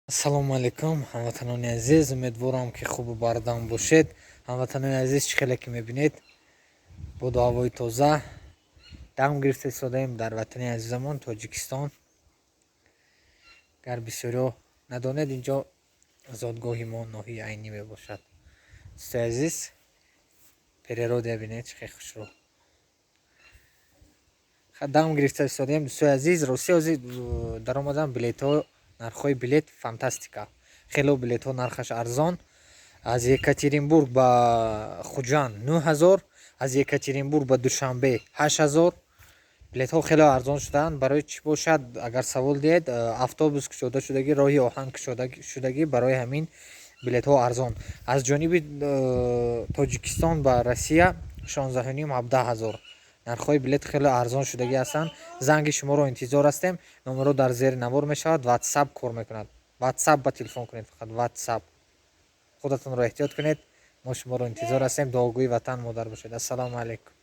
ассалому алайкум, ҳамватанони азиз. Умедворам ки хубу бардам бошед. ҳамватанони азиз, чӣ хеле ки мебинед, боду ҳавои тоза дам гирифта истодаем дар ватани азизамон Тоҷикистон. гар бисёриҳо надонед, инҷо зодгоҳи мо ноҳияи айнӣ мебошад. дӯстои азиз, перерода бинед, чӣ хеле хушрӯ. дам гирифта истодаем дӯстои азиз. рости ҳозир даромадам билетҳо, нархҳои билет фантастика. хело билетҳо нархаш арзон. аз Екатеринбург ба Хуҷанд 9000, аз Екатеринбург ба Душанбе 8000. билетҳо хело арзон шудаанд. барои чӣ бошад, агар савол диҳед, автобус кушода шудагӣ, роҳи оҳан кушода шудагӣ, барои ҳамин билетҳо арзон. аз ҷониби Тоҷикистон ба Россия 16,5 17000. нархҳои билет хело арзон шудагӣ ҳастанд. занги шуморо интизор ҳастем. номеро дар зери навор мешавад. ватсап кор мекунад. ватсап ба телефон кунед, фақат ватсап. худатонро эҳтиёт кунед. мо шуморо интизор ҳастем. дуогӯи ватан модар бошед. ассалому алайкум.